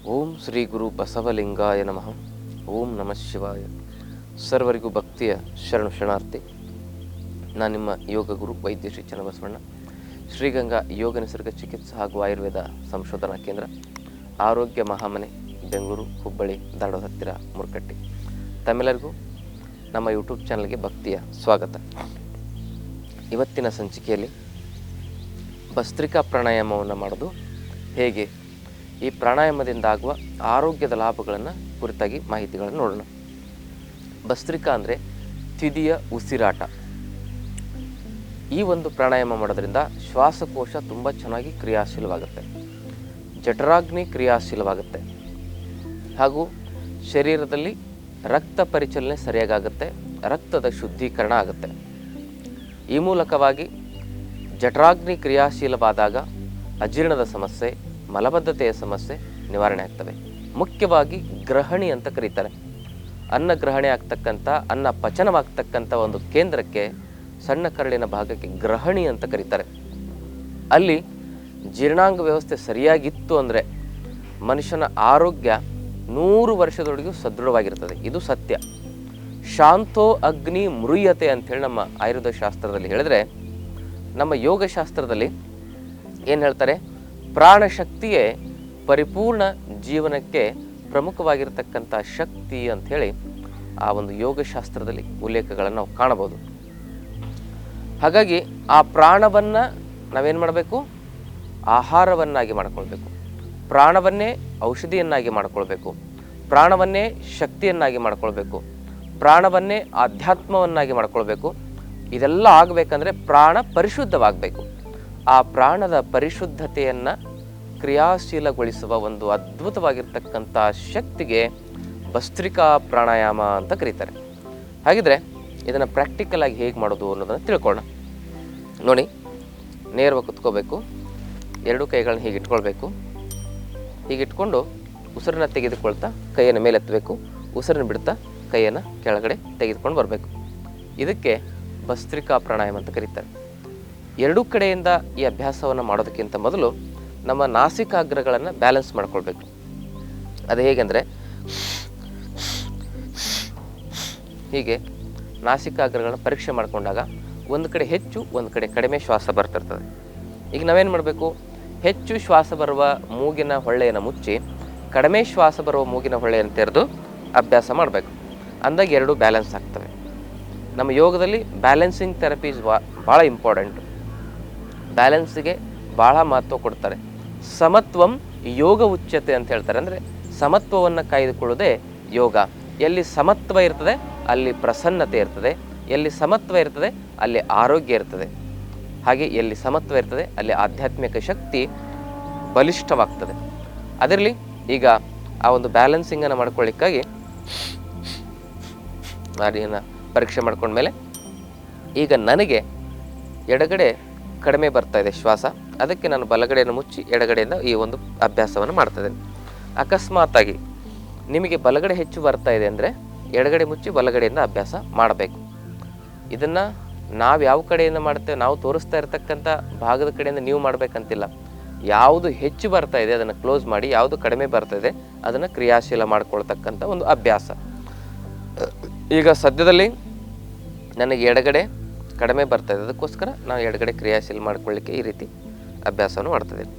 ಓಂ ಶ್ರೀ ಗುರು ಬಸವಲಿಂಗಾಯ ನಮಃ. ಓಂ ನಮಃ ಶಿವಾಯ. ಸರ್ವರಿಗೂ ಭಕ್ತಿಯ ಶರಣು ಶರಣಾರ್ಥಿ. ನಾನು ನಿಮ್ಮ ಯೋಗ ಗುರು ವೈದ್ಯ ಶ್ರೀ ಚನ್ನಬಸವಣ್ಣ, ಶ್ರೀಗಂಗಾ ಯೋಗ ನಿಸರ್ಗ ಚಿಕಿತ್ಸಾ ಹಾಗೂ ಆಯುರ್ವೇದ ಸಂಶೋಧನಾ ಕೇಂದ್ರ, ಆರೋಗ್ಯ ಮಹಾಮನೆ, ಬೆಂಗಳೂರು, ಹುಬ್ಬಳ್ಳಿ, ಧಾರವಾಡ ಹತ್ತಿರ ಮುರ್ಕಟ್ಟಿ. ತಮ್ಮೆಲ್ಲರಿಗೂ ನಮ್ಮ ಯೂಟ್ಯೂಬ್ ಚಾನಲ್ಗೆ ಭಕ್ತಿಯ ಸ್ವಾಗತ. ಇವತ್ತಿನ ಸಂಚಿಕೆಯಲ್ಲಿ ಭಸ್ತ್ರಿಕಾ ಪ್ರಾಣಾಯಾಮವನ್ನು ಮಾಡೋದು ಹೇಗೆ, ಈ ಪ್ರಾಣಾಯಾಮದಿಂದ ಆಗುವ ಆರೋಗ್ಯದ ಲಾಭಗಳನ್ನು ಕುರಿತಾಗಿ ಮಾಹಿತಿಗಳನ್ನು ನೋಡೋಣ. ಭಸ್ತ್ರಿಕಾ ಅಂದರೆ ತ್ವಿದಿಯ ಉಸಿರಾಟ. ಈ ಒಂದು ಪ್ರಾಣಾಯಾಮ ಮಾಡೋದ್ರಿಂದ ಶ್ವಾಸಕೋಶ ತುಂಬ ಚೆನ್ನಾಗಿ ಕ್ರಿಯಾಶೀಲವಾಗುತ್ತೆ, ಜಠರಾಗ್ನಿ ಕ್ರಿಯಾಶೀಲವಾಗುತ್ತೆ, ಹಾಗೂ ಶರೀರದಲ್ಲಿ ರಕ್ತ ಪರಿಚಲನೆ ಸರಿಯಾಗುತ್ತೆ, ರಕ್ತದ ಶುದ್ಧೀಕರಣ ಆಗುತ್ತೆ. ಈ ಮೂಲಕವಾಗಿ ಜಠರಾಗ್ನಿ ಕ್ರಿಯಾಶೀಲವಾದಾಗ ಅಜೀರ್ಣದ ಸಮಸ್ಯೆ, ಮಲಬದ್ಧತೆಯ ಸಮಸ್ಯೆ ನಿವಾರಣೆ ಆಗ್ತವೆ. ಮುಖ್ಯವಾಗಿ ಗ್ರಹಣಿ ಅಂತ ಕರೀತಾರೆ. ಅನ್ನ ಗ್ರಹಣೆ ಆಗ್ತಕ್ಕಂಥ, ಅನ್ನ ಪಚನವಾಗ್ತಕ್ಕಂಥ ಒಂದು ಕೇಂದ್ರಕ್ಕೆ, ಸಣ್ಣ ಕರಳಿನ ಭಾಗಕ್ಕೆ ಗ್ರಹಣಿ ಅಂತ ಕರೀತಾರೆ. ಅಲ್ಲಿ ಜೀರ್ಣಾಂಗ ವ್ಯವಸ್ಥೆ ಸರಿಯಾಗಿತ್ತು ಅಂದರೆ ಮನುಷ್ಯನ ಆರೋಗ್ಯ 100 ವರ್ಷದೊಳಗೂ ಸದೃಢವಾಗಿರ್ತದೆ. ಇದು ಸತ್ಯ. ಶಾಂತೋ ಅಗ್ನಿ ಮೃಯತೆ ಅಂಥೇಳಿ ನಮ್ಮ ಆಯುರ್ವೇದ ಶಾಸ್ತ್ರದಲ್ಲಿ ಹೇಳಿದ್ರೆ, ನಮ್ಮ ಯೋಗಶಾಸ್ತ್ರದಲ್ಲಿ ಏನು ಹೇಳ್ತಾರೆ, ಪ್ರಾಣಶಕ್ತಿಯೇ ಪರಿಪೂರ್ಣ ಜೀವನಕ್ಕೆ ಪ್ರಮುಖವಾಗಿರ್ತಕ್ಕಂಥ ಶಕ್ತಿ ಅಂಥೇಳಿ ಆ ಒಂದು ಯೋಗಶಾಸ್ತ್ರದಲ್ಲಿ ಉಲ್ಲೇಖಗಳನ್ನು ನಾವು ಕಾಣಬಹುದು. ಹಾಗಾಗಿ ಆ ಪ್ರಾಣವನ್ನು ನಾವೇನು ಮಾಡಬೇಕು, ಆಹಾರವನ್ನಾಗಿ ಮಾಡಿಕೊಳ್ಬೇಕು, ಪ್ರಾಣವನ್ನೇ ಔಷಧಿಯನ್ನಾಗಿ ಮಾಡಿಕೊಳ್ಬೇಕು, ಪ್ರಾಣವನ್ನೇ ಶಕ್ತಿಯನ್ನಾಗಿ ಮಾಡಿಕೊಳ್ಬೇಕು, ಪ್ರಾಣವನ್ನೇ ಆಧ್ಯಾತ್ಮವನ್ನಾಗಿ ಮಾಡಿಕೊಳ್ಬೇಕು. ಇದೆಲ್ಲ ಆಗಬೇಕಂದ್ರೆ ಪ್ರಾಣ ಪರಿಶುದ್ಧವಾಗಬೇಕು. ಆ ಪ್ರಾಣದ ಪರಿಶುದ್ಧತೆಯನ್ನು ಕ್ರಿಯಾಶೀಲಗೊಳಿಸುವ ಒಂದು ಅದ್ಭುತವಾಗಿರ್ತಕ್ಕಂಥ ಶಕ್ತಿಗೆ ಭಸ್ತ್ರಿಕಾ ಪ್ರಾಣಾಯಾಮ ಅಂತ ಕರೀತಾರೆ. ಹಾಗಿದ್ರೆ ಇದನ್ನು ಪ್ರಾಕ್ಟಿಕಲ್ ಆಗಿ ಹೇಗೆ ಮಾಡೋದು ಅನ್ನೋದನ್ನು ತಿಳ್ಕೊಳ್ಳೋಣ. ನೋಡಿ, ನೇರವಾಗಿ ಕುತ್ಕೋಬೇಕು, ಎರಡು ಕೈಗಳನ್ನ ಹೀಗೆ ಇಟ್ಕೊಳ್ಬೇಕು. ಹೀಗಿಟ್ಕೊಂಡು ಉಸಿರನ್ನ ತೆಗೆದುಕೊಳ್ತಾ ಕೈಯನ್ನು ಮೇಲೆತ್ತಬೇಕು, ಉಸಿರನ್ನು ಬಿಡ್ತಾ ಕೈಯನ್ನು ಕೆಳಗಡೆ ತೆಗೆದುಕೊಂಡು ಬರಬೇಕು. ಇದಕ್ಕೆ ಭಸ್ತ್ರಿಕಾ ಪ್ರಾಣಾಯಾಮ ಅಂತ ಕರೀತಾರೆ. ಎರಡೂ ಕಡೆಯಿಂದ ಈ ಅಭ್ಯಾಸವನ್ನು ಮಾಡೋದಕ್ಕಿಂತ ಮೊದಲು ನಮ್ಮ ನಾಸಿಕಾಗ್ರಗಳನ್ನು ಬ್ಯಾಲೆನ್ಸ್ ಮಾಡ್ಕೊಳ್ಬೇಕು. ಅದು ಹೇಗೆಂದರೆ, ಹೀಗೆ ನಾಸಿಕಾಗ್ರಗಳನ್ನ ಪರೀಕ್ಷೆ ಮಾಡಿಕೊಂಡಾಗ ಒಂದು ಕಡೆ ಹೆಚ್ಚು, ಒಂದು ಕಡೆ ಕಡಿಮೆ ಶ್ವಾಸ ಬರ್ತಿರ್ತದೆ. ಈಗ ನಾವೇನು ಮಾಡಬೇಕು, ಹೆಚ್ಚು ಶ್ವಾಸ ಬರುವ ಮೂಗಿನ ಹೊಳ್ಳೆಯನ್ನು ಮುಚ್ಚಿ ಕಡಿಮೆ ಶ್ವಾಸ ಬರುವ ಮೂಗಿನ ಹೊಳ್ಳೆಯನ್ನು ತೆರೆದು ಅಭ್ಯಾಸ ಮಾಡಬೇಕು. ಅಂದಾಗ ಎರಡೂ ಬ್ಯಾಲೆನ್ಸ್ ಆಗ್ತವೆ. ನಮ್ಮ ಯೋಗದಲ್ಲಿ ಬ್ಯಾಲೆನ್ಸಿಂಗ್ ಥೆರಪಿ ಭಾಳ ಇಂಪಾರ್ಟೆಂಟು. ಬ್ಯಾಲೆನ್ಸಿಗೆ ಭಾಳ ಮಹತ್ವ ಕೊಡ್ತಾರೆ. ಸಮತ್ವಂ ಯೋಗ ಉಚ್ಯತೆ ಅಂತ ಹೇಳ್ತಾರೆ. ಅಂದರೆ ಸಮತ್ವವನ್ನು ಕಾಯ್ದುಕೊಳ್ಳೋದೇ ಯೋಗ. ಎಲ್ಲಿ ಸಮತ್ವ ಇರ್ತದೆ ಅಲ್ಲಿ ಪ್ರಸನ್ನತೆ ಇರ್ತದೆ, ಎಲ್ಲಿ ಸಮತ್ವ ಇರ್ತದೆ ಅಲ್ಲಿ ಆರೋಗ್ಯ ಇರ್ತದೆ, ಹಾಗೆ ಎಲ್ಲಿ ಸಮತ್ವ ಇರ್ತದೆ ಅಲ್ಲಿ ಆಧ್ಯಾತ್ಮಿಕ ಶಕ್ತಿ ಬಲಿಷ್ಠವಾಗ್ತದೆ. ಅದರಲ್ಲಿ ಈಗ ಆ ಒಂದು ಬ್ಯಾಲೆನ್ಸಿಂಗನ್ನು ಮಾಡ್ಕೊಳ್ಳಿಕ್ಕಾಗಿ ನಾಡಿನ ಪರೀಕ್ಷೆ ಮಾಡ್ಕೊಂಡ್ಮೇಲೆ ಈಗ ನನಗೆ ಎಡಗಡೆ ಕಡಿಮೆ ಬರ್ತಾ ಇದೆ ಶ್ವಾಸ, ಅದಕ್ಕೆ ನಾನು ಬಲಗಡೆಯನ್ನು ಮುಚ್ಚಿ ಎಡಗಡೆಯಿಂದ ಈ ಒಂದು ಅಭ್ಯಾಸವನ್ನು ಮಾಡ್ತಾಯಿದ್ದೇನೆ. ಅಕಸ್ಮಾತಾಗಿ ನಿಮಗೆ ಬಲಗಡೆ ಹೆಚ್ಚು ಬರ್ತಾ ಇದೆ ಅಂದರೆ ಎಡಗಡೆ ಮುಚ್ಚಿ ಬಲಗಡೆಯಿಂದ ಅಭ್ಯಾಸ ಮಾಡಬೇಕು. ಇದನ್ನು ನಾವು ಯಾವ ಕಡೆಯಿಂದ ಮಾಡ್ತೇವೆ, ನಾವು ತೋರಿಸ್ತಾ ಇರತಕ್ಕಂಥ ಭಾಗದ ಕಡೆಯಿಂದ ನೀವು ಮಾಡಬೇಕಂತಿಲ್ಲ. ಯಾವುದು ಹೆಚ್ಚು ಬರ್ತಾ ಇದೆ ಅದನ್ನು ಕ್ಲೋಸ್ ಮಾಡಿ, ಯಾವುದು ಕಡಿಮೆ ಬರ್ತಾ ಇದೆ ಅದನ್ನು ಕ್ರಿಯಾಶೀಲ ಮಾಡ್ಕೊಳ್ತಕ್ಕಂಥ ಒಂದು ಅಭ್ಯಾಸ. ಈಗ ಸದ್ಯದಲ್ಲಿ ನನಗೆ ಎಡಗಡೆ ಕಡಿಮೆ ಬರ್ತಾ ಇದೆ, ಅದಕ್ಕೋಸ್ಕರ ನಾನು ಎಡಗಡೆ ಕ್ರಿಯಾಶೀಲ ಮಾಡ್ಕೊಳ್ಳಿಕ್ಕೆ ಈ ರೀತಿ ಅಭ್ಯಾಸವನ್ನು ಮಾಡ್ತಿದ್ದೇನೆ.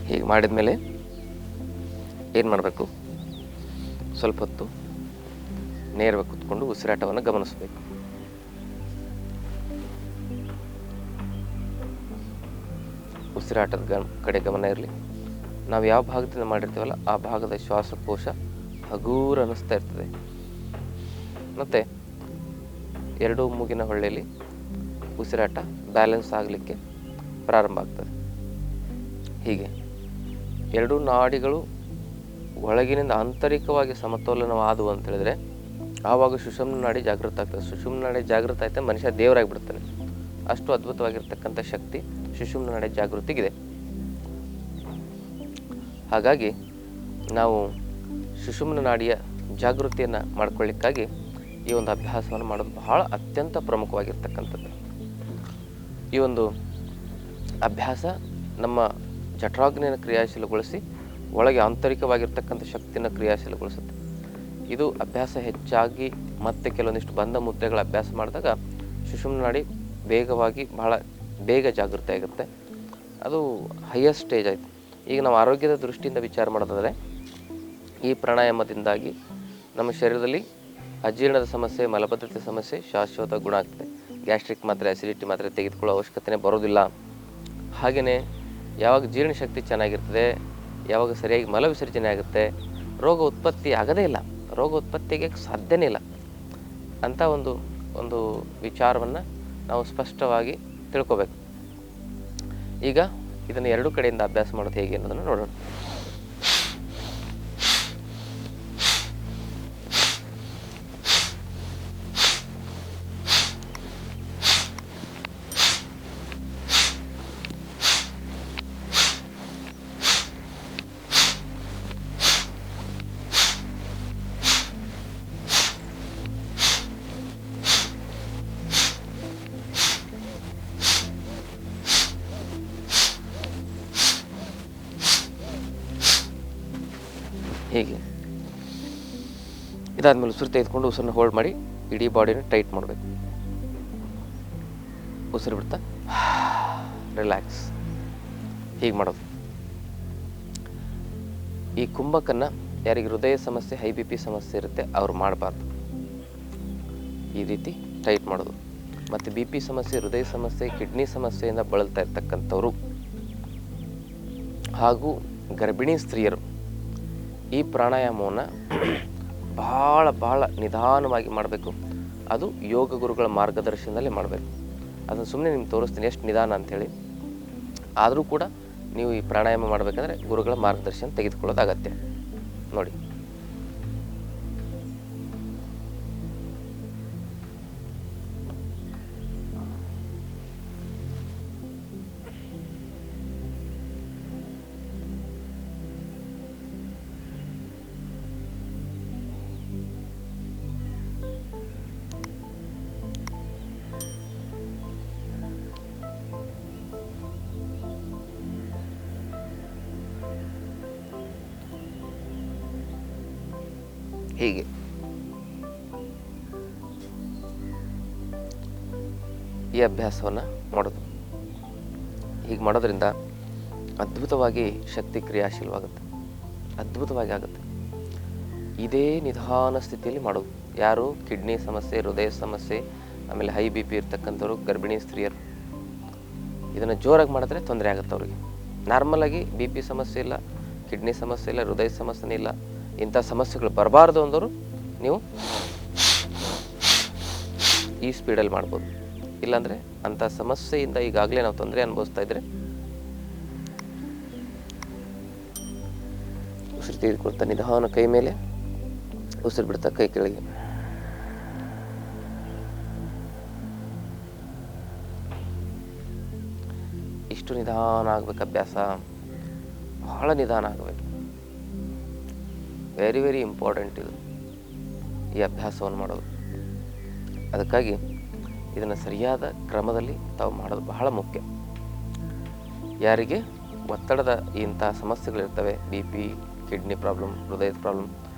ಹೀಗೆ ಮಾಡಿದ ಮೇಲೆ ಏನು ಮಾಡಬೇಕು, ಸ್ವಲ್ಪ ಹೊತ್ತು ನೇರವಾಗಿ ಕೂತ್ಕೊಂಡು ಉಸಿರಾಟವನ್ನು ಗಮನಿಸಬೇಕು. ಉಸಿರಾಟದ ಕಡೆ ಗಮನ ಇರಲಿ. ನಾವು ಯಾವ ಭಾಗದಿಂದ ಮಾಡಿರ್ತೀವಲ್ಲ ಆ ಭಾಗದ ಶ್ವಾಸಕೋಶ ಹಗೂರ ಅನ್ನಿಸ್ತಾ ಇರ್ತದೆ. ಮತ್ತು ಎರಡೂ ಮೂಗಿನ ಹೊಳ್ಳೆಯಲ್ಲಿ ಉಸಿರಾಟ ಬ್ಯಾಲೆನ್ಸ್ ಆಗಲಿಕ್ಕೆ ಪ್ರಾರಂಭ ಆಗ್ತದೆ. ಹೀಗೆ ಎರಡೂ ನಾಡಿಗಳು ಒಳಗಿನಿಂದ ಆಂತರಿಕವಾಗಿ ಸಮತೋಲನವಾದವು ಅಂತ ಹೇಳಿದ್ರೆ ಆವಾಗ ಸುಷುಮ್ನ ನಾಡಿ ಜಾಗೃತ ಆಗ್ತದೆ. ಸುಷುಮ್ನ ನಾಡಿ ಜಾಗೃತ ಆಯ್ತಾ ಮನುಷ್ಯ ದೇವರಾಗಿಬಿಡ್ತಾನೆ. ಅಷ್ಟು ಅದ್ಭುತವಾಗಿರ್ತಕ್ಕಂಥ ಶಕ್ತಿ ಸುಷುಮ್ನ ನಾಡಿ ಜಾಗೃತಿಗಿದೆ. ಹಾಗಾಗಿ ನಾವು ಸುಷುಮ್ನ ನಾಡಿಯ ಜಾಗೃತಿಯನ್ನು ಮಾಡ್ಕೊಳ್ಳಿಕ್ಕಾಗಿ ಈ ಒಂದು ಅಭ್ಯಾಸವನ್ನು ಮಾಡೋದು ಬಹಳ ಅತ್ಯಂತ ಪ್ರಮುಖವಾಗಿರ್ತಕ್ಕಂಥದ್ದು. ಈ ಒಂದು ಅಭ್ಯಾಸ ನಮ್ಮ ಜಠರಾಗ್ನಿಯನ್ನು ಕ್ರಿಯಾಶೀಲಗೊಳಿಸಿ ಒಳಗೆ ಆಂತರಿಕವಾಗಿರ್ತಕ್ಕಂಥ ಶಕ್ತಿಯನ್ನು ಕ್ರಿಯಾಶೀಲಗೊಳಿಸುತ್ತೆ. ಇದು ಅಭ್ಯಾಸ ಹೆಚ್ಚಾಗಿ ಮತ್ತೆ ಕೆಲವೊಂದಿಷ್ಟು ಬಂಧ ಮುದ್ರೆಗಳ ಅಭ್ಯಾಸ ಮಾಡಿದಾಗ ಸುಷುಮ್ನ ನಾಡಿ ವೇಗವಾಗಿ ಬಹಳ ಬೇಗ ಜಾಗೃತಿ ಆಗುತ್ತೆ. ಅದು ಹೈಯೆಸ್ಟ್ ಸ್ಟೇಜ್ ಆಯಿತು. ಈಗ ನಾವು ಆರೋಗ್ಯದ ದೃಷ್ಟಿಯಿಂದ ವಿಚಾರ ಮಾಡೋದಾದರೆ ಈ ಪ್ರಾಣಾಯಾಮದಿಂದಾಗಿ ನಮ್ಮ ಶರೀರದಲ್ಲಿ ಅಜೀರ್ಣದ ಸಮಸ್ಯೆ, ಮಲಬದ್ಧತೆ ಸಮಸ್ಯೆ ಶಾಶ್ವತ ಗುಣ ಆಗ್ತದೆ. ಗ್ಯಾಸ್ಟ್ರಿಕ್ ಮಾತ್ರೆ, ಅಸಿಡಿಟಿ ಮಾತ್ರೆ ತೆಗೆದುಕೊಳ್ಳೋ ಅವಶ್ಯಕತೆ ಬರೋದಿಲ್ಲ. ಹಾಗೆಯೇ ಯಾವಾಗ ಜೀರ್ಣಶಕ್ತಿ ಚೆನ್ನಾಗಿರ್ತದೆ, ಯಾವಾಗ ಸರಿಯಾಗಿ ಮಲ ವಿಸರ್ಜನೆ ಆಗುತ್ತೆ, ರೋಗ ಉತ್ಪತ್ತಿ ಆಗೋದೇ ಇಲ್ಲ, ರೋಗ ಉತ್ಪತ್ತಿಗೆ ಸಾಧ್ಯನೇ ಇಲ್ಲ ಅಂತ ಒಂದು ವಿಚಾರವನ್ನು ನಾವು ಸ್ಪಷ್ಟವಾಗಿ ತಿಳ್ಕೊಬೇಕು. ಈಗ ಇದನ್ನು ಎರಡೂ ಕಡೆಯಿಂದ ಅಭ್ಯಾಸ ಮಾಡೋದು ಹೇಗೆ ಅನ್ನೋದನ್ನು ನೋಡೋಣ. ಹೀಗೆ ಇದಾದ್ಮೇಲೆ ಉಸಿರು ತೆಗೆದುಕೊಂಡು ಉಸಿರನ್ನ ಹೋಲ್ಡ್ ಮಾಡಿ ಇಡೀ ಬಾಡಿನ ಟೈಟ್ ಮಾಡಬೇಕು. ಉಸಿರು ಬಿಡ್ತಾ ರಿಲ್ಯಾಕ್ಸ್ ಹೀಗೆ ಮಾಡೋದು. ಈ ಕುಂಭಕನ್ನು ಯಾರಿಗೆ ಹೃದಯ ಸಮಸ್ಯೆ, ಹೈ ಬಿ ಪಿ ಸಮಸ್ಯೆ ಇರುತ್ತೆ ಅವ್ರು ಮಾಡಬಾರ್ದು. ಈ ರೀತಿ ಟೈಟ್ ಮಾಡೋದು. ಮತ್ತು ಬಿ ಪಿ ಸಮಸ್ಯೆ, ಹೃದಯ ಸಮಸ್ಯೆ, ಕಿಡ್ನಿ ಸಮಸ್ಯೆಯಿಂದ ಬಳಲ್ತಾ ಇರ್ತಕ್ಕಂಥವ್ರು ಹಾಗೂ ಗರ್ಭಿಣಿ ಸ್ತ್ರೀಯರು ಈ ಪ್ರಾಣಾಯಾಮವನ್ನು ಭಾಳ ನಿಧಾನವಾಗಿ ಮಾಡಬೇಕು. ಅದು ಯೋಗ ಗುರುಗಳ ಮಾರ್ಗದರ್ಶನದಲ್ಲಿ ಮಾಡಬೇಕು. ಅದನ್ನು ಸುಮ್ಮನೆ ನಿಮ್ಗೆ ತೋರಿಸ್ತೀನಿ ಎಷ್ಟು ನಿಧಾನ ಅಂಥೇಳಿ. ಆದರೂ ಕೂಡ ನೀವು ಈ ಪ್ರಾಣಾಯಾಮ ಮಾಡಬೇಕಂದ್ರೆ ಗುರುಗಳ ಮಾರ್ಗದರ್ಶನ ತೆಗೆದುಕೊಳ್ಳೋದು ಅಗತ್ಯ. ನೋಡಿ, ಹೀಗೆ ಈ ಅಭ್ಯಾಸವನ್ನು ಮಾಡೋದು. ಹೀಗೆ ಮಾಡೋದ್ರಿಂದ ಅದ್ಭುತವಾಗಿ ಶಕ್ತಿ ಕ್ರಿಯಾಶೀಲವಾಗುತ್ತೆ, ಅದ್ಭುತವಾಗಿ ಆಗುತ್ತೆ. ಇದೇ ನಿಧಾನ ಸ್ಥಿತಿಯಲ್ಲಿ ಮಾಡೋದು. ಯಾರು ಕಿಡ್ನಿ ಸಮಸ್ಯೆ, ಹೃದಯ ಸಮಸ್ಯೆ, ಆಮೇಲೆ ಹೈ ಬಿ ಪಿ ಇರ್ತಕ್ಕಂಥವ್ರು, ಗರ್ಭಿಣಿ ಸ್ತ್ರೀಯರು ಇದನ್ನು ಜೋರಾಗಿ ಮಾಡಿದ್ರೆ ತೊಂದರೆ ಆಗುತ್ತೆ ಅವ್ರಿಗೆ. ನಾರ್ಮಲಾಗಿ ಬಿ ಪಿ ಸಮಸ್ಯೆ ಇಲ್ಲ, ಕಿಡ್ನಿ ಸಮಸ್ಯೆ ಇಲ್ಲ, ಹೃದಯ ಸಮಸ್ಯೆನೇ ಇಲ್ಲ, ಇಂಥ ಸಮಸ್ಯೆಗಳು ಬರಬಾರ್ದು ಅಂದವರು ನೀವು ಈ ಸ್ಪೀಡಲ್ಲಿ ಮಾಡ್ಬೋದು. ಇಲ್ಲಾಂದರೆ ಅಂಥ ಸಮಸ್ಯೆಯಿಂದ ಈಗಾಗಲೇ ನಾವು ತೊಂದರೆ ಅನುಭವಿಸ್ತಾ ಇದ್ದರೆ ಉಸಿರು ತೆಗೆದುಕೊಳ್ತಾ ನಿಧಾನ ಕೈ ಮೇಲೆ, ಉಸಿರು ಬಿಡ್ತಾ ಕೈ ಕೆಳಗೆ. ಇಷ್ಟು ನಿಧಾನ ಆಗ್ಬೇಕು ಅಭ್ಯಾಸ, ಬಹಳ ನಿಧಾನ ಆಗಬೇಕು. ವೆರಿ ಇಂಪಾರ್ಟೆಂಟ್ ಇದು, ಈ ಅಭ್ಯಾಸವನ್ನು ಮಾಡೋದು. ಅದಕ್ಕಾಗಿ ಇದನ್ನು ಸರಿಯಾದ ಕ್ರಮದಲ್ಲಿ ತಾವು ಮಾಡೋದು ಬಹಳ ಮುಖ್ಯ. ಯಾರಿಗೆ ಒತ್ತಡದ ಇಂಥ ಸಮಸ್ಯೆಗಳಿರ್ತವೆ, ಬಿ ಪಿ, ಕಿಡ್ನಿ ಪ್ರಾಬ್ಲಮ್, ಹೃದಯದ ಪ್ರಾಬ್ಲಮ್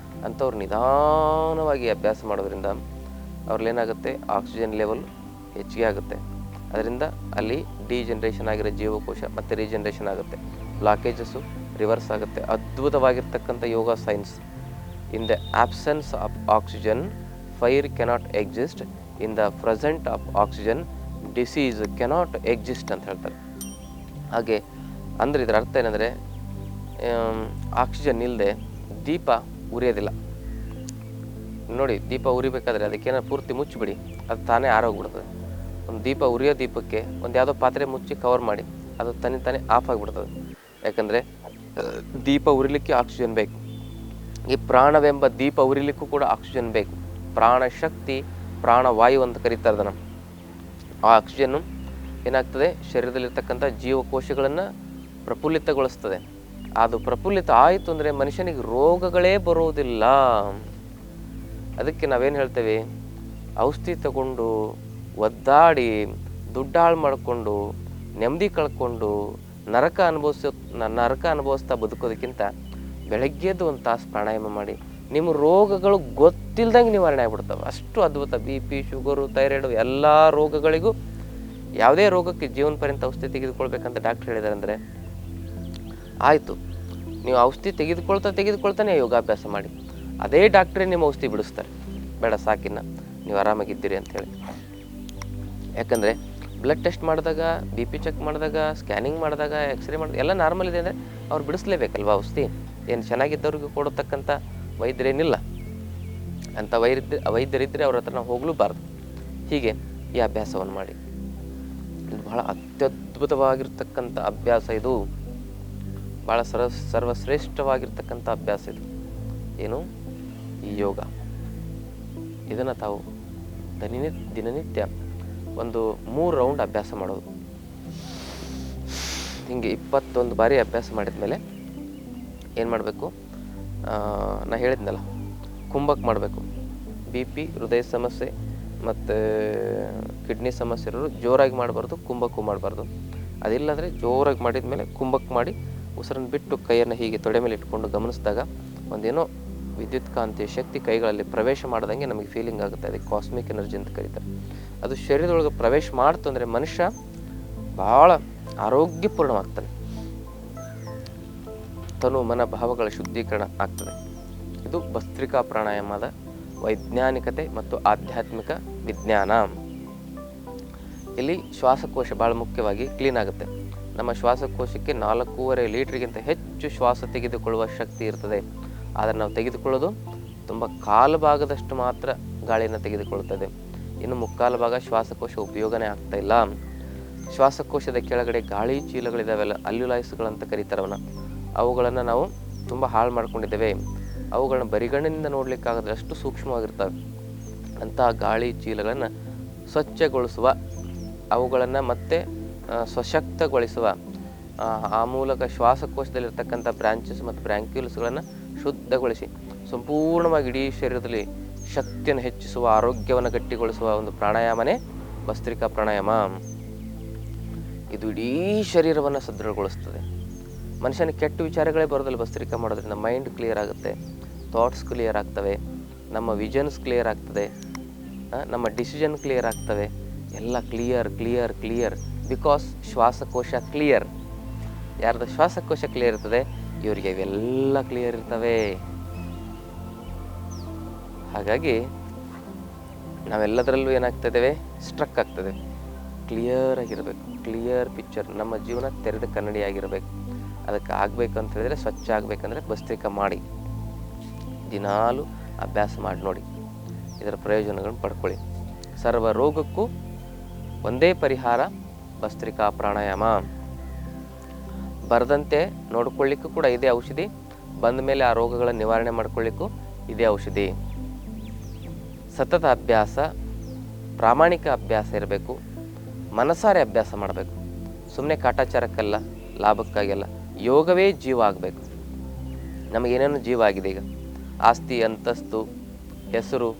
ಅಂಥವ್ರು ನಿಧಾನವಾಗಿ ಅಭ್ಯಾಸ ಮಾಡೋದ್ರಿಂದ ಅವ್ರಲ್ಲೇನಾಗುತ್ತೆ, ಆಕ್ಸಿಜನ್ ಲೆವೆಲ್ ಹೆಚ್ಚಿಗೆ ಆಗುತ್ತೆ. ಅದರಿಂದ ಅಲ್ಲಿ ಡಿಜನ್ರೇಷನ್ ಆಗಿರೋ ಜೀವಕೋಶ ಮತ್ತು ರೀಜನ್ರೇಷನ್ ಆಗುತ್ತೆ, ಬ್ಲಾಕೇಜಸ್ಸು ರಿವರ್ಸ್ ಆಗುತ್ತೆ. ಅದ್ಭುತವಾಗಿರ್ತಕ್ಕಂಥ yoga science. In the absence of oxygen fire cannot exist, in the present of oxygen disease cannot exist ಅಂತ ಹೇಳ್ತಾರೆ. ಹಾಗೆ ಅಂದರೆ ಇದರ ಅರ್ಥ ಏನಂದರೆ, ಆಕ್ಸಿಜನ್ ಇಲ್ಲದೆ ದೀಪ ಉರಿಯೋದಿಲ್ಲ. ನೋಡಿ, ದೀಪ ಉರಿಬೇಕಾದ್ರೆ ಅದಕ್ಕೇನಾದ್ರು ಪೂರ್ತಿ ಮುಚ್ಚಿಬಿಡಿ, ಅದು ತಾನೇ ಆರೋಗ್ಬಿಡ್ತದೆ. ಒಂದು ದೀಪ ಉರಿಯೋ ದೀಪಕ್ಕೆ ಒಂದು ಯಾವುದೋ ಪಾತ್ರೆ ಮುಚ್ಚಿ ಕವರ್ ಮಾಡಿ ಅದು ತಾನೇ ಆಫ್ ಆಗಿಬಿಡ್ತದೆ. ಯಾಕಂದರೆ ದೀಪ ಉರಿಲಿಕ್ಕೆ ಆಕ್ಸಿಜನ್ ಬೇಕು. ಈ ಪ್ರಾಣವೆಂಬ ದೀಪ ಉರಿಲಿಕ್ಕೂ ಕೂಡ ಆಕ್ಸಿಜನ್ ಬೇಕು. ಪ್ರಾಣಶಕ್ತಿ, ಪ್ರಾಣವಾಯು ಅಂತ ಕರೀತಾರೆ ಅದನ್ನು. ಆ ಆಕ್ಸಿಜನ್ನು ಏನಾಗ್ತದೆ, ಶರೀರದಲ್ಲಿರ್ತಕ್ಕಂಥ ಜೀವಕೋಶಗಳನ್ನು ಪ್ರಫುಲ್ಲಿತಗೊಳಿಸ್ತದೆ. ಅದು ಪ್ರಫುಲ್ಲಿತ ಆಯಿತು ಅಂದರೆ ಮನುಷ್ಯನಿಗೆ ರೋಗಗಳೇ ಬರುವುದಿಲ್ಲ. ಅದಕ್ಕೆ ನಾವೇನು ಹೇಳ್ತೇವೆ, ಔಷಧಿ ತಗೊಂಡು ಒದ್ದಾಡಿ ದುಡ್ಡು ಹಾಳು ಮಾಡಿಕೊಂಡು ನೆಮ್ಮದಿ ಕಳ್ಕೊಂಡು ನರಕ ಅನುಭವಿಸ್ತಾ ಬದುಕೋದಕ್ಕಿಂತ ಬೆಳಗ್ಗೆದ್ದು ಒಂದು ತಾಸು ಪ್ರಾಣಾಯಾಮ ಮಾಡಿ ನಿಮ್ಮ ರೋಗಗಳು ಗೊತ್ತಿಲ್ದಂಗೆ ನಿವಾರಣೆ ಆಗ್ಬಿಡ್ತವೆ. ಅಷ್ಟು ಅದ್ಭುತ. BP, ಶುಗರು, ಥೈರಾಯ್ಡು ಎಲ್ಲ ರೋಗಗಳಿಗೂ, ಯಾವುದೇ ರೋಗಕ್ಕೆ ಜೀವನ ಪರ್ಯಂತ ಔಷಧಿ ತೆಗೆದುಕೊಳ್ಬೇಕಂತ ಡಾಕ್ಟ್ರ್ ಹೇಳಿದ್ದಾರೆ ಅಂದರೆ ಆಯಿತು, ನೀವು ಔಷಧಿ ತೆಗೆದುಕೊಳ್ತಾನೆ ಯೋಗಾಭ್ಯಾಸ ಮಾಡಿ. ಅದೇ ಡಾಕ್ಟ್ರೇ ನಿಮ್ಮ ಔಷಧಿ ಬಿಡಿಸ್ತಾರೆ, ಬೇಡ ಸಾಕಿನ್ನ ನೀವು ಆರಾಮಾಗಿದ್ದೀರಿ ಅಂಥೇಳಿ. ಯಾಕಂದರೆ ಬ್ಲಡ್ ಟೆಸ್ಟ್ ಮಾಡಿದಾಗ, BP ಚೆಕ್ ಮಾಡಿದಾಗ, ಸ್ಕ್ಯಾನಿಂಗ್ ಮಾಡಿದಾಗ, ಎಕ್ಸ್ರೇ ಮಾಡಿದಾಗ ಎಲ್ಲ ನಾರ್ಮಲ್ ಇದೆ ಅಂದರೆ ಅವ್ರು ಬಿಡಿಸ್ಲೇಬೇಕಲ್ವ ಔಷಧಿ. ಏನು ಚೆನ್ನಾಗಿದ್ದವ್ರಿಗೂ ಕೊಡತಕ್ಕಂಥ ವೈದ್ಯರೇನಿಲ್ಲ. ಅಂಥ ವೈದ್ಯರಿದ್ದರೆ ಅವ್ರ ಹತ್ರ ನಾವು ಹೋಗಲೂಬಾರ್ದು. ಹೀಗೆ ಈ ಅಭ್ಯಾಸವನ್ನು ಮಾಡಿ. ಇದು ಬಹಳ ಅತ್ಯದ್ಭುತವಾಗಿರ್ತಕ್ಕಂಥ ಅಭ್ಯಾಸ. ಇದು ಭಾಳ ಸರ್ವಶ್ರೇಷ್ಠವಾಗಿರ್ತಕ್ಕಂಥ ಅಭ್ಯಾಸ. ಇದು ಏನು, ಈ ಯೋಗ. ಇದನ್ನು ತಾವು ದಿನನಿತ್ಯ ಒಂದು 3 ರೌಂಡ್ ಅಭ್ಯಾಸ ಮಾಡೋದು. ಹೀಗೆ 21 ಬಾರಿ ಅಭ್ಯಾಸ ಮಾಡಿದ ಮೇಲೆ ಏನು ಮಾಡಬೇಕು, ನಾ ಹೇಳಿದ್ನಲ್ಲ, ಕುಂಭಕ್ಕೆ ಮಾಡಬೇಕು. BP, ಹೃದಯ ಸಮಸ್ಯೆ ಮತ್ತು ಕಿಡ್ನಿ ಸಮಸ್ಯೆ ಇರೋರು ಜೋರಾಗಿ ಮಾಡಬಾರ್ದು, ಕುಂಭಕ್ಕೂ ಮಾಡಬಾರ್ದು. ಅದಿಲ್ಲಾಂದರೆ ಜೋರಾಗಿ ಮಾಡಿದ ಮೇಲೆ ಕುಂಭಕ್ಕೆ ಮಾಡಿ ಉಸಿರನ್ನು ಬಿಟ್ಟು ಕೈಯನ್ನು ಹೀಗೆ ತೊಡೆ ಮೇಲೆ ಇಟ್ಕೊಂಡು ಗಮನಿಸಿದಾಗ ಒಂದೇನೋ ವಿದ್ಯುತ್ ಕಾಂತಿ ಶಕ್ತಿ ಕೈಗಳಲ್ಲಿ ಪ್ರವೇಶ ಮಾಡ್ದಂಗೆ ನಮಗೆ ಫೀಲಿಂಗ್ ಆಗುತ್ತೆ. ಅದಕ್ಕೆ ಕಾಸ್ಮಿಕ್ ಎನರ್ಜಿ ಅಂತ ಕರೀತಾರೆ. ಅದು ಶರೀರದೊಳಗೆ ಪ್ರವೇಶ ಮಾಡ್ತು ಅಂದರೆ ಮನುಷ್ಯ ಭಾಳ ಆರೋಗ್ಯಪೂರ್ಣವಾಗ್ತಾನೆ. ತನು ಮನ ಭಾವಗಳ ಶುದ್ಧೀಕರಣ ಆಗ್ತದೆ. ಇದು ಭಸ್ತ್ರಿಕಾ ಪ್ರಾಣಾಯಾಮದ ವೈಜ್ಞಾನಿಕತೆ ಮತ್ತು ಆಧ್ಯಾತ್ಮಿಕ ವಿಜ್ಞಾನ. ಇಲ್ಲಿ ಶ್ವಾಸಕೋಶ ಭಾಳ ಮುಖ್ಯವಾಗಿ ಕ್ಲೀನ್ ಆಗುತ್ತೆ. ನಮ್ಮ ಶ್ವಾಸಕೋಶಕ್ಕೆ 4.5 ಲೀಟ್ರಿಗಿಂತ ಹೆಚ್ಚು ಶ್ವಾಸ ತೆಗೆದುಕೊಳ್ಳುವ ಶಕ್ತಿ ಇರ್ತದೆ. ಆದರೆ ನಾವು ತೆಗೆದುಕೊಳ್ಳೋದು ತುಂಬ ಕಾಲು ಭಾಗದಷ್ಟು ಮಾತ್ರ ಗಾಳಿಯನ್ನು ತೆಗೆದುಕೊಳ್ಳುತ್ತದೆ. ಇನ್ನು ಮುಕ್ಕಾಲು ಭಾಗ ಶ್ವಾಸಕೋಶ ಉಪಯೋಗನೇ ಆಗ್ತಾ ಇಲ್ಲ. ಶ್ವಾಸಕೋಶದ ಕೆಳಗಡೆ ಗಾಳಿ ಚೀಲಗಳಿದಾವೆಲ್ಲ, ಅಲ್ಯುಲಾಯ್ಸ್ಗಳಂತ ಕರೀತಾರವನ್ನ, ಅವುಗಳನ್ನು ನಾವು ತುಂಬ ಹಾಳು ಮಾಡ್ಕೊಂಡಿದ್ದೇವೆ. ಅವುಗಳನ್ನ ಬರಿಗಣ್ಣಿನಿಂದ ನೋಡಲಿಕ್ಕಾಗದ್ರೆ ಅಷ್ಟು ಸೂಕ್ಷ್ಮವಾಗಿರ್ತವೆ. ಅಂತಹ ಗಾಳಿ ಚೀಲಗಳನ್ನು ಸ್ವಚ್ಛಗೊಳಿಸುವ, ಅವುಗಳನ್ನು ಮತ್ತೆ ಸಶಕ್ತಗೊಳಿಸುವ, ಆ ಮೂಲಕ ಶ್ವಾಸಕೋಶದಲ್ಲಿರ್ತಕ್ಕಂಥ ಬ್ರಾಂಚಸ್ ಮತ್ತು ಬ್ರ್ಯಾಂಕ್ಯೂಲ್ಸ್ಗಳನ್ನು ಶುದ್ಧಗೊಳಿಸಿ ಸಂಪೂರ್ಣವಾಗಿ ಇಡೀ ಶರೀರದಲ್ಲಿ ಶಕ್ತಿಯನ್ನು ಹೆಚ್ಚಿಸುವ, ಆರೋಗ್ಯವನ್ನು ಗಟ್ಟಿಗೊಳಿಸುವ ಒಂದು ಪ್ರಾಣಾಯಾಮನೇ ಭಸ್ತ್ರಿಕಾ ಪ್ರಾಣಾಯಾಮ. ಇದು ಇಡೀ ಶರೀರವನ್ನು ಸದೃಢಗೊಳಿಸ್ತದೆ. ಮನುಷ್ಯನ ಕೆಟ್ಟ ವಿಚಾರಗಳೇ ಬರೋದಿಲ್ಲ ಭಸ್ತ್ರಿಕಾ ಮಾಡೋದ್ರಿಂದ. ಮೈಂಡ್ ಕ್ಲಿಯರ್ ಆಗುತ್ತೆ, ಥಾಟ್ಸ್ ಕ್ಲಿಯರ್ ಆಗ್ತವೆ, ನಮ್ಮ ವಿಷನ್ಸ್ ಕ್ಲಿಯರ್ ಆಗ್ತದೆ, ನಮ್ಮ ಡಿಸಿಷನ್ ಕ್ಲಿಯರ್ ಆಗ್ತವೆ. ಎಲ್ಲ ಕ್ಲಿಯರ್ ಬಿಕಾಸ್ ಶ್ವಾಸಕೋಶ ಕ್ಲಿಯರ್. ಯಾರ್ದು ಶ್ವಾಸಕೋಶ ಕ್ಲಿಯರ್ ಇರ್ತದೆ ಇವರಿಗೆ ಇವೆಲ್ಲ ಕ್ಲಿಯರ್ ಇರ್ತವೆ. ಹಾಗಾಗಿ ನಾವೆಲ್ಲದರಲ್ಲೂ ಏನಾಗ್ತಿದ್ದೇವೆ, ಸ್ಟ್ರಕ್ ಆಗ್ತದೆ. ಕ್ಲಿಯರ್ ಆಗಿರಬೇಕು, ಕ್ಲಿಯರ್ ಪಿಕ್ಚರ್. ನಮ್ಮ ಜೀವನ ತೆರೆದ ಕನ್ನಡಿಯಾಗಿರಬೇಕು. ಅದಕ್ಕೆ ಆಗಬೇಕು ಅಂತ ಹೇಳಿದರೆ, ಸ್ವಚ್ಛ ಆಗಬೇಕಂದ್ರೆ ಭಸ್ತ್ರಿಕಾ ಮಾಡಿ, ದಿನಾಲು ಅಭ್ಯಾಸ ಮಾಡಿ ನೋಡಿ. ಇದರ ಪ್ರಯೋಜನಗಳನ್ನು ಪಡ್ಕೊಳ್ಳಿ. ಸರ್ವ ರೋಗಕ್ಕೂ ಒಂದೇ ಪರಿಹಾರ ಭಸ್ತ್ರಿಕಾ ಪ್ರಾಣಾಯಾಮ. ಬರದಂತೆ ನೋಡ್ಕೊಳ್ಳಿಕ್ಕೂ ಕೂಡ ಇದೇ ಔಷಧಿ, ಬಂದ ಮೇಲೆ ಆ ರೋಗಗಳ ನಿವಾರಣೆ ಮಾಡ್ಕೊಳ್ಳಿಕ್ಕೂ ಇದೇ ಔಷಧಿ. ಸತತ ಅಭ್ಯಾಸ, ಪ್ರಾಮಾಣಿಕ ಅಭ್ಯಾಸ ಇರಬೇಕು. ಮನಸಾರೆ ಅಭ್ಯಾಸ ಮಾಡಬೇಕು. ಸುಮ್ಮನೆ ಕಾಟಾಚಾರಕ್ಕಲ್ಲ, ಲಾಭಕ್ಕಾಗಿಲ್ಲ. ಯೋಗವೇ ಜೀವ ಆಗಬೇಕು. ನಮಗೇನೇನು ಜೀವ ಆಗಿದೆ ಈಗ, ಆಸ್ತಿ, ಅಂತಸ್ತು, ಹೆಸರು,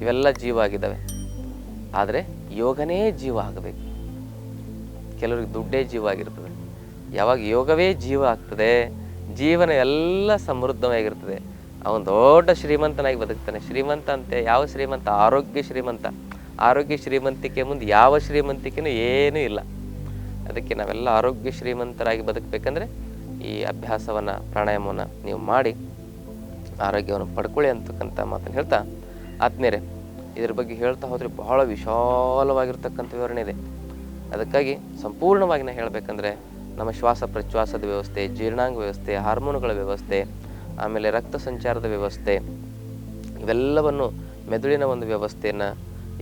ಇವೆಲ್ಲ ಜೀವ ಆಗಿದ್ದಾವೆ. ಆದರೆ ಯೋಗನೇ ಜೀವ ಆಗಬೇಕು. ಕೆಲವ್ರಿಗೆ ದುಡ್ಡೇ ಜೀವ ಆಗಿರ್ತದೆ. ಯಾವಾಗ ಯೋಗವೇ ಜೀವ ಆಗ್ತದೆ, ಜೀವನ ಎಲ್ಲ ಸಮೃದ್ಧವಾಗಿರ್ತದೆ. ಅವನು ದೊಡ್ಡ ಶ್ರೀಮಂತನಾಗಿ ಬದುಕ್ತಾನೆ. ಶ್ರೀಮಂತ ಅಂತೆ ಯಾವ ಶ್ರೀಮಂತ? ಆರೋಗ್ಯ ಶ್ರೀಮಂತ. ಆರೋಗ್ಯ ಶ್ರೀಮಂತಿಕೆ ಮುಂದೆ ಯಾವ ಶ್ರೀಮಂತಿಕೆನೂ ಏನೂ ಇಲ್ಲ. ಅದಕ್ಕೆ ನಾವೆಲ್ಲ ಆರೋಗ್ಯ ಶ್ರೀಮಂತರಾಗಿ ಬದುಕಬೇಕಂದ್ರೆ ಈ ಅಭ್ಯಾಸವನ್ನು, ಪ್ರಾಣಾಯಾಮವನ್ನು ನೀವು ಮಾಡಿ ಆರೋಗ್ಯವನ್ನು ಪಡ್ಕೊಳ್ಳಿ ಅಂತಕ್ಕಂಥ ಮಾತನ್ನು ಹೇಳ್ತಾ, ಆತ್ಮೀಯರೇ, ಇದ್ರ ಬಗ್ಗೆ ಹೇಳ್ತಾ ಹೋದರೆ ಬಹಳ ವಿಶಾಲವಾಗಿರ್ತಕ್ಕಂಥ ವಿವರಣೆ ಇದೆ. ಅದಕ್ಕಾಗಿ ಸಂಪೂರ್ಣವಾಗಿ ನಾನು ಹೇಳಬೇಕಂದ್ರೆ ನಮ್ಮ ಶ್ವಾಸ ಪ್ರಶ್ವಾಸದ ವ್ಯವಸ್ಥೆ, ಜೀರ್ಣಾಂಗ ವ್ಯವಸ್ಥೆ, ಹಾರ್ಮೋನುಗಳ ವ್ಯವಸ್ಥೆ, ಆಮೇಲೆ ರಕ್ತ ಸಂಚಾರದ ವ್ಯವಸ್ಥೆ, ಇವೆಲ್ಲವನ್ನು ಮೆದುಳಿನ ಒಂದು ವ್ಯವಸ್ಥೆಯನ್ನು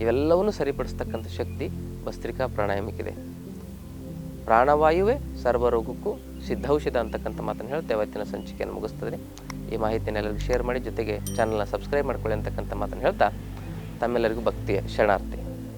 ಇವೆಲ್ಲವನ್ನೂ ಸರಿಪಡಿಸ್ತಕ್ಕಂಥ ಶಕ್ತಿ ಭಸ್ತ್ರಿಕಾ ಪ್ರಾಣಾಯಾಮಕ್ಕಿದೆ. ಪ್ರಾಣವಾಯುವೇ ಸರ್ವರೋಗಕ್ಕೂ ಸಿದ್ಧೌಷಧ ಅಂತಕ್ಕಂಥ ಮಾತನ್ನು ಹೇಳ್ತಾ ಇವತ್ತಿನ ಸಂಚಿಕೆಯನ್ನು ಮುಗಿಸ್ತದೆ. ಈ ಮಾಹಿತಿಯನ್ನು ಎಲ್ಲರಿಗೂ ಶೇರ್ ಮಾಡಿ, ಜೊತೆಗೆ ಚಾನಲ್ನ ಸಬ್ಸ್ಕ್ರೈಬ್ ಮಾಡ್ಕೊಳ್ಳಿ ಅಂತಕ್ಕಂಥ ಮಾತನ್ನು ಹೇಳ್ತಾ ತಮ್ಮೆಲ್ಲರಿಗೂ ಭಕ್ತಿಯ ಶರಣಾರ್ಥಿ.